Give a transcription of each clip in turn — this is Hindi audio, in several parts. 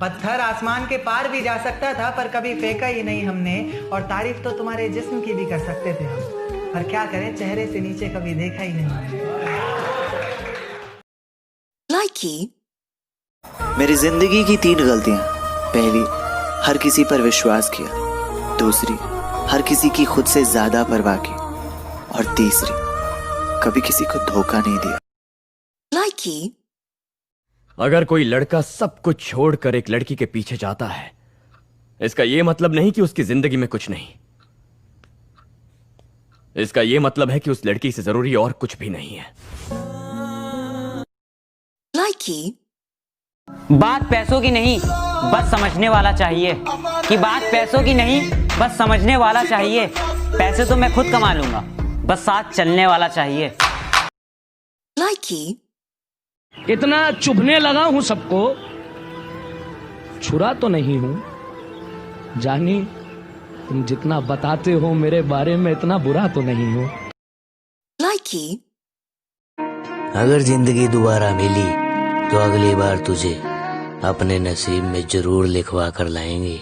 पत्थर आसमान के पार भी जा सकता था पर कभी फेंका ही नहीं हमने, और तारीफ तो तुम्हारे जिस्म की भी कर सकते थे हम, पर क्या करें चेहरे से नीचे कभी देखा ही नहीं। मेरी जिंदगी की 3 गलतियां। पहली, हर किसी पर विश्वास किया। दूसरी, हर किसी की खुद से ज्यादा परवाह की। और तीसरी, कभी किसी को धोखा नहीं दिया। अगर कोई लड़का सब कुछ छोड़कर एक लड़की के पीछे जाता है, इसका यह मतलब नहीं कि उसकी जिंदगी में कुछ नहीं। इसका यह मतलब है कि उस लड़की से जरूरी और कुछ भी नहीं है। बात पैसों की नहीं, बस समझने वाला चाहिए। कि बात पैसों की नहीं, बस समझने वाला चाहिए। पैसे तो मैं खुद कमा लूंगा, बस साथ चलने वाला चाहिए। इतना चुभने लगा हूं सबको, छुरा तो नहीं हूं। जानी, तुम जितना बताते हो मेरे बारे में इतना बुरा तो नहीं हूं। अगर जिंदगी दोबारा मिली तो अगली बार तुझे अपने नसीब में जरूर लिखवा कर लाएंगे।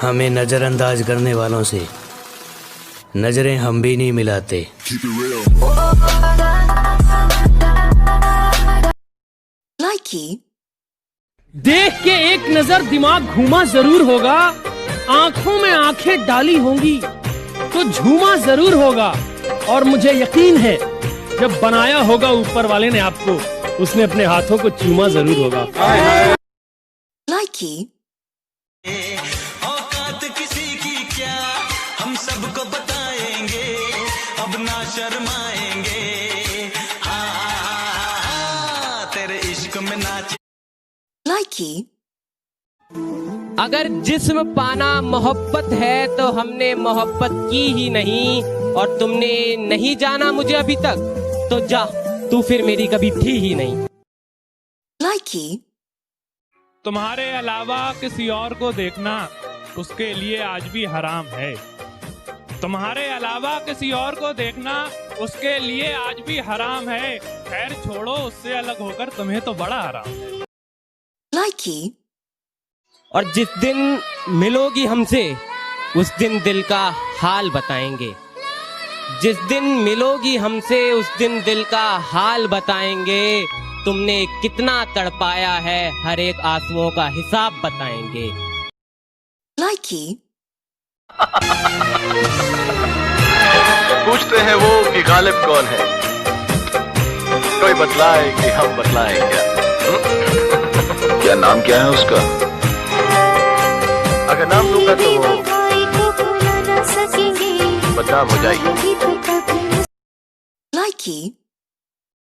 हमें नजरअंदाज करने वालों से नजरें हम भी नहीं मिलाते। देख के एक नजर दिमाग घूमा जरूर होगा, आंखों में आंखें डाली होंगी तो झूमा जरूर होगा। और मुझे यकीन है जब बनाया होगा ऊपर वाले ने आपको, उसने अपने हाथों को चूमा जरूर होगा। औकात किसी की क्या, हम सबको बताएंगे, अब ना शर्माएंगे। तेरे इश्क में नाच। अगर जिस्म पाना मोहब्बत है तो हमने मोहब्बत की ही नहीं, और तुमने नहीं जाना मुझे अभी तक, तो जा तू फिर मेरी कभी थी ही नहीं। तुम्हारे अलावा किसी और को देखना उसके लिए आज भी हराम है। तुम्हारे अलावा किसी और को देखना उसके लिए आज भी हराम है। खैर छोड़ो, उससे अलग होकर तुम्हें तो बड़ा हराम है। और जिस दिन मिलोगी हमसे उस दिन दिल का हाल बताएंगे। जिस दिन मिलोगी हमसे उस दिन दिल का हाल बताएंगे। तुमने कितना तड़पाया है हर एक आंसुओं का हिसाब बताएंगे। पूछते हैं वो कि गालिब कौन है, कोई बतलाए कि हम बतलाएं क्या? क्या नाम क्या है उसका? अगर नाम लूंगा तो वो बदनाम हो जाएगी।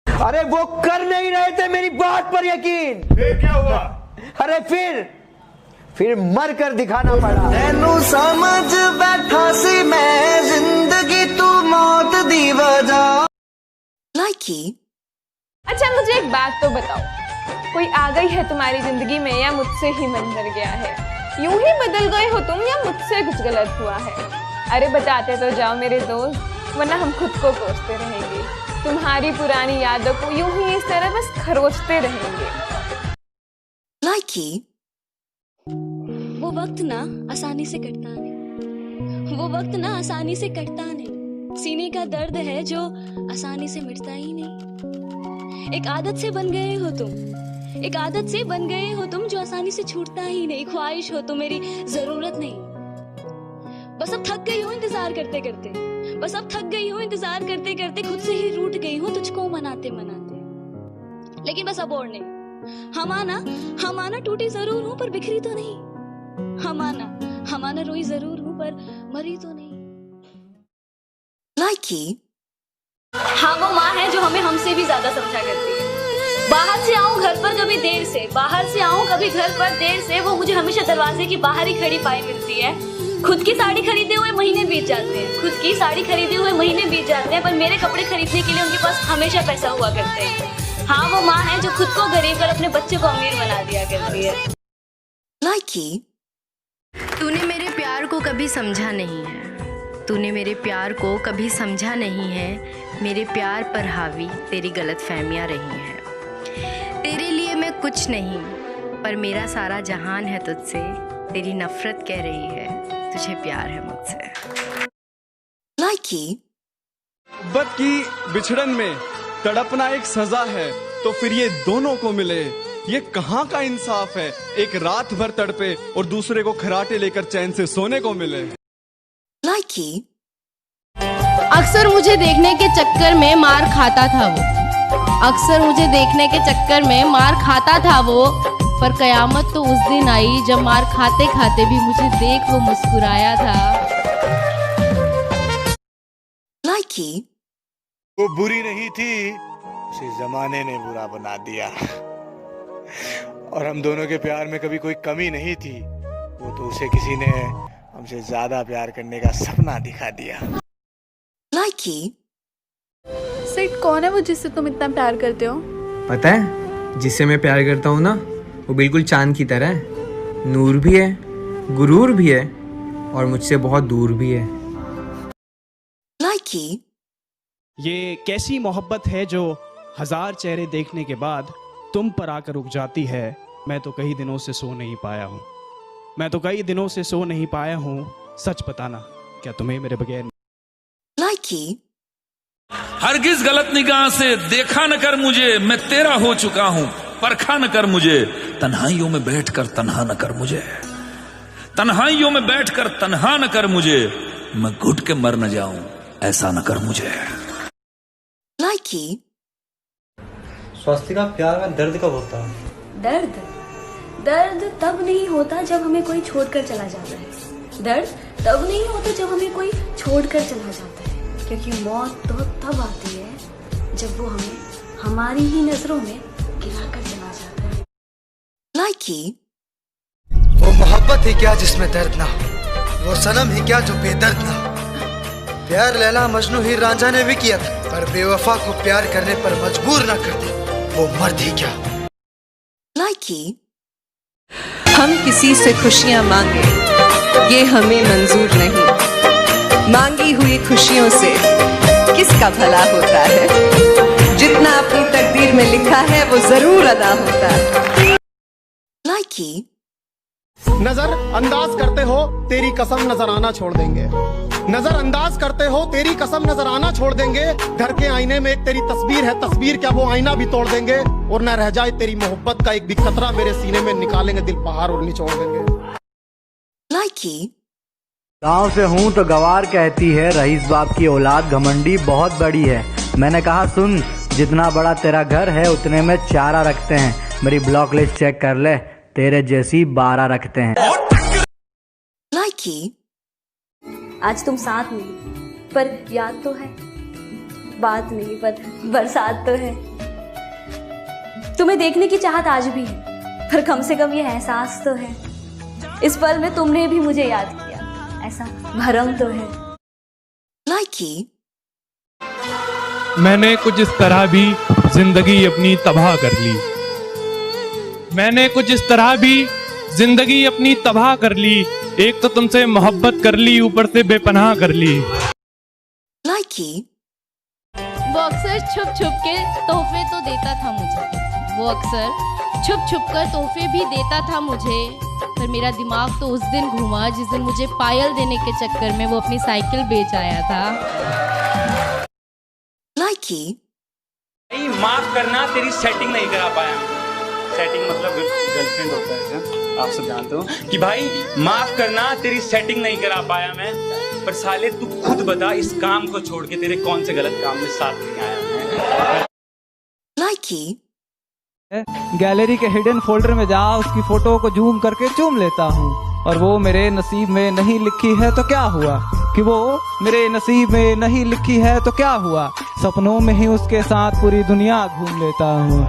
अरे वो कर नहीं रहे थे मेरी बात पर यकीन। फिर क्या हुआ? अरे फिर मर कर दिखाना पड़ा। तेनू समझ बैठा सी मैं, जिंदगी तू मौत दी वजह। अच्छा मुझे एक बात तो बताओ, कोई आ गई है तुम्हारी जिंदगी में या मुझसे ही मन भर गया है? यूं ही बदल गए हो तुम या मुझसे कुछ गलत हुआ है? अरे बताते तो जाओ मेरे दोस्त, वरना हम खुद को कोसते रहेंगे। तुम्हारी पुरानी यादों को यूं ही इस तरह बस खरोचते रहेंगे। वो वक्त ना आसानी से कटता नहीं, वो वक्त ना आसानी से कटता नहीं। सीने का दर्द है जो आसानी से मिटता ही नहीं। एक आदत से बन गए हो तुम, एक आदत से बन गए हो तुम जो आसानी से छूटता ही नहीं। ख्वाहिश हो तो मेरी जरूरत नहीं। बस अब थक गई हूँ इंतजार करते करते, बस अब थक गई हूँ इंतजार करते करते। खुद से ही रूठ गई हूँ तुझको मनाते मनाते। लेकिन बस अब और नहीं। हम आना टूटी जरूर हूँ पर बिखरी तो नहीं। हम आना रोई जरूर हूँ पर मरी तो नहीं। हाँ वो माँ है जो हमें हमसे भी ज्यादा समझा करती है। बाहर से आऊं घर पर कभी देर से, बाहर से आऊं कभी घर पर देर से, वो मुझे हमेशा दरवाजे की बाहर ही खड़ी पाई मिलती है। खुद की साड़ी खरीदे हुए महीने बीत जाते हैं, खुद की साड़ी खरीदे हुए महीने बीत जाते हैं, पर मेरे कपड़े खरीदने के लिए उनके पास हमेशा पैसा हुआ करते हैं। हाँ वो माँ है जो खुद को गरीब कर अपने बच्चे को अमीर बना दिया करती है। तूने मेरे प्यार को कभी समझा नहीं है, तूने मेरे प्यार को कभी समझा नहीं है। मेरे प्यार पर हावी तेरी गलतफहमियां रही हैं। तेरे लिए मैं कुछ नहीं, पर मेरा सारा जहान है तुझसे। तेरी नफरत कह रही है तुझे प्यार है मुझसे। मोहब्बत की बिछड़न में तड़पना एक सजा है, तो फिर ये दोनों को मिले ये कहाँ का इंसाफ है। एक रात भर तड़पे और दूसरे को खराटे लेकर चैन से सोने को मिले। अक्सर मुझे देखने के चक्कर में मार खाता था वो, अक्सर मुझे देखने के चक्कर में मार खाता था वो, पर कयामत तो उस दिन आई जब मार खाते खाते भी मुझे देख वो मुस्कुराया था। वो बुरी नहीं थी, उसे जमाने ने बुरा बना दिया। और हम दोनों के प्यार में कभी कोई कमी नहीं थी, वो तो उसे किसी ने हमसे ज्यादा प्यार करने का सपना दिखा दिया। सिड कौन है वो जिससे तुम इतना प्यार करते हो? पता है, जिससे मैं प्यार करता हूँ ना, वो बिल्कुल चांद की तरह है। नूर भी है, गुरूर भी है, और मुझसे बहुत दूर भी है। ये कैसी मोहब्बत है जो हजार चेहरे देखने के बाद तुम पर आकर रुक जाती है। मैं तो कई दिनों से सो नहीं पाया हूँ, मैं तो कई दिनों से सो नहीं पाया हूँ। सच बताना, क्या तुम्हें मेरे बगैर हरगिज गलत निगाह से देखा न कर मुझे, मैं तेरा हो चुका हूं, परखा न कर मुझे। तन्हाइयों में बैठकर तन्हा न कर मुझे, तन्हाइयों में बैठकर तन्हा न कर मुझे। मैं घुट के मर न जाऊं, ऐसा न कर मुझे। स्वास्तिका, प्यार में दर्द कब होता है? दर्द दर्द तब नहीं होता जब हमें कोई छोड़कर चला जाता है। दर्द तब नहीं होता जब हमें कोई छोड़कर चला जाता है, क्योंकि मौत तो तब आती है जब वो हमें हमारी ही नजरों में गिराकर चला जाता है। वो मोहब्बत ही क्या जिसमें दर्द ना हो, वो सनम ही क्या जो बेदर्द ना हो। प्यार लैला मजनू ही रांझा ने भी किया था, पर बेवफा को प्यार करने पर मजबूर ना कर दे वो मर्द ही क्या। हम किसी से खुशियां मांगे, ये हमें मंजूर नहीं। मांगी हुई खुशियों से किसका भला होता है। जितना अपनी तकदीर में लिखा है वो जरूर अदा होता है। नजर अंदाज करते हो तेरी कसम नजर आना छोड़ देंगे। नजर अंदाज करते हो तेरी कसम नजर आना छोड़ देंगे। घर के आईने में एक तेरी तस्वीर है, तस्वीर क्या वो आईना भी तोड़ देंगे। और न रह जाए तेरी मोहब्बत का एक भी कतरा मेरे सीने में, निकालेंगे दिल पहाड़ और निचोड़ देंगे। गांव से हूँ तो गवार कहती है, रईस बाप की औलाद घमंडी बहुत बड़ी है। मैंने कहा सुन, जितना बड़ा तेरा घर है उतने में चारा रखते हैं। मेरी ब्लॉक लिस्ट चेक कर ले, तेरे जैसी 12 रखते हैं। आज तुम साथ नहीं, पर याद तो है। बात नहीं, पर बरसात तो है। तुम्हें देखने की चाहत आज भी है, पर कम से कम ये एहसास तो है। इस पल में तुमने भी मुझे याद किया, ऐसा भरम तो है। मैंने कुछ इस तरह भी जिंदगी अपनी तबाह कर ली, मैंने कुछ इस तरह भी जिंदगी अपनी तबाह कर ली। एक तो तुमसे मोहब्बत कर ली, ऊपर से बेपनाह कर ली। वो अक्सर छुप छुप के तोहफे तो देता था मुझे, वो अक्सर छुप छुप कर तोहफे भी देता था मुझे। पर मेरा दिमाग तो उस दिन घूमा जिस दिन मुझे पायल देने के चक्कर में वो अपनी साइकिल बेच आया था। माफ करना, तेरी सेटिंग नहीं करा पाया। सेटिंग मतलब गर्लफ्रेंड होता है, आप सब जानते हो कि भाई माफ करना, तेरी सेटिंग नहीं करा पाया मैं। पर साले तू खुद बता, इस काम को छोड़ के तेरे कौन से गलत काम में साथ नहीं आया मैं। गैलरी के हिडन फोल्डर में जा, उसकी फोटो को जूम करके चूम लेता हूँ। और वो मेरे नसीब में नहीं लिखी है तो क्या हुआ, कि वो मेरे नसीब में नहीं लिखी है तो क्या हुआ। सपनों में ही उसके साथ पूरी दुनिया घूम लेता हूँ।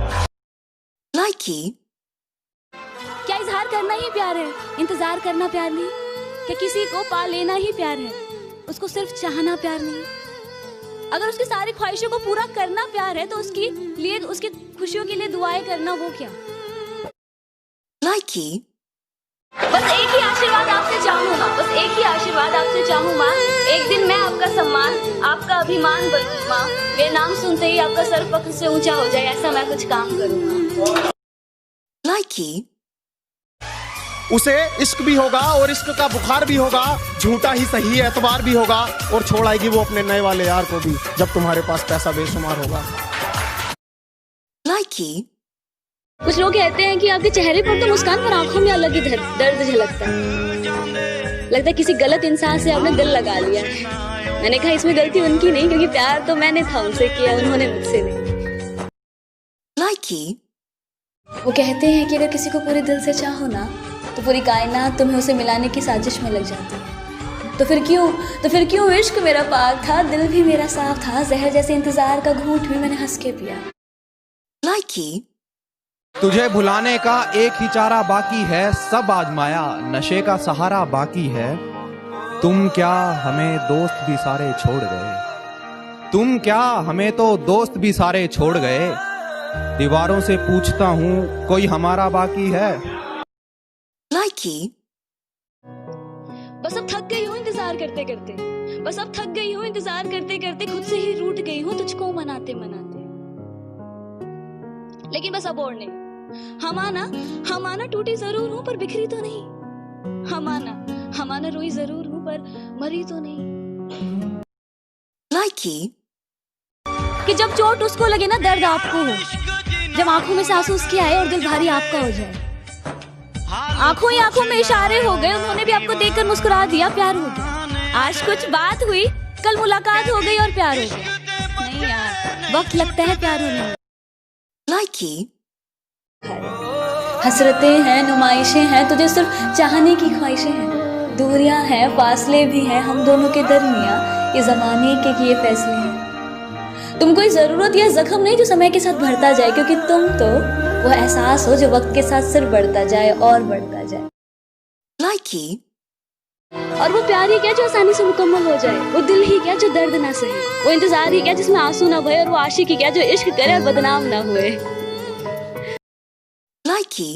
क्या इजहार करना ही प्यार है? इंतजार करना प्यार नहीं? क्या किसी को पा लेना ही प्यार है? उसको सिर्फ चाहना प्यार नहीं? अगर उसकी सारी ख्वाहिशों को पूरा करना प्यार है तो उसकी लिए, उसकी खुशियों के लिए दुआएं करना वो क्या? बस एक ही आशीर्वाद आपसे चाहूँ माँ, बस एक ही आशीर्वाद आपसे चाहूँ माँ। एक दिन मैं आपका सम्मान, आपका अभिमान बनूँ माँ। मेरे नाम सुनते ही आपका सर फख्र से ऊंचा हो जाए, ऐसा मैं कुछ काम करूँ माँ। लाइकी उसे इश्क भी होगा और इश्क का बुखार भी होगा, झूठा ही सही एतबार भी होगा, और छोड़ आएगी वो अपने नए वाले यार को भी जब तुम्हारे पास पैसा बेशुमार होगा। लाइकी कुछ लोग कहते हैं कि आपके चेहरे पर तो मुस्कान, पर आंखों में अलग ही दर्द झलकता है। लगता है किसी गलत इंसान से आपने दिल लगा लिया है। मैंने कहा इसमें गलती उनकी नहीं, क्योंकि प्यार तो मैंने था उनसे किया, उन्होंने मुझसे नहीं। लाइकी वो कहते हैं कि अगर किसी को पूरे दिल से चाहो ना, तो पूरी कायनात तुम्हें उसे मिलाने की साजिश में लग जाती है। तो फिर क्यों इश्क मेरा पाक था, दिल भी मेरा साफ था, जहर जैसे इंतजार का घूंट भी मैंने हंस के पिया। लाइकी तुझे भुलाने का एक ही चारा बाकी है, सब आजमाया नशे का सहारा बाकी है। तुम क्या हमें दोस्त भी सारे छोड़ गए, तुम क्या हमें तो दोस्त भी सारे छोड़ गए। दीवारों से पूछता हूँ कोई हमारा बाकी है। लाइकी बस अब थक गई हूँ इंतजार करते करते, बस अब थक गई हूँ इंतजार करते करते, खुद से ही रूठ गई हूँ तुझको मनाते मनाते। लेकिन बस अब और नहीं। हम आना टूटी जरूर हूँ पर बिखरी तो नहीं। हम आना रोई जरूर हूँ पर मरी तो नहीं। लाइकी कि जब चोट उसको लगे ना दर्द आपको हो, जब आंखों में से आंसू उसके आए और दिल भारी आपका हो जाए। आंखों ही आंखों में इशारे हो गए, उन्होंने भी आपको देखकर मुस्कुरा दिया, प्यार हो गया। आज कुछ बात हुई, कल मुलाकात हो गई और प्यार हो गया। नहीं यार, वक्त लगता है प्यार होने में। लाइकी हसरतें हैं, नुमाइशें हैं, तुझे सिर्फ चाहने की ख्वाहिशें हैं। दूरियां हैं, फासले भी हैं हम दोनों के दरमियां, ये जमाने के किए फैसले हैं। तुम कोई जरूरत या जख्म नहीं जो समय के साथ भरता जाए, क्योंकि तुम तो वो एहसास हो जो वक्त के साथ सिर्फ बढ़ता जाए और बढ़ता जाए। लाइकी और वो प्यार ही क्या जो आसानी से मुकम्मल हो जाए, वो दिल ही क्या जो दर्द ना सहे, वो इंतजार ही क्या जिसमें आंसू ना बहे, और वो आशिक ही क्या जो इश्क करे और बदनाम ना हुए। लाइकी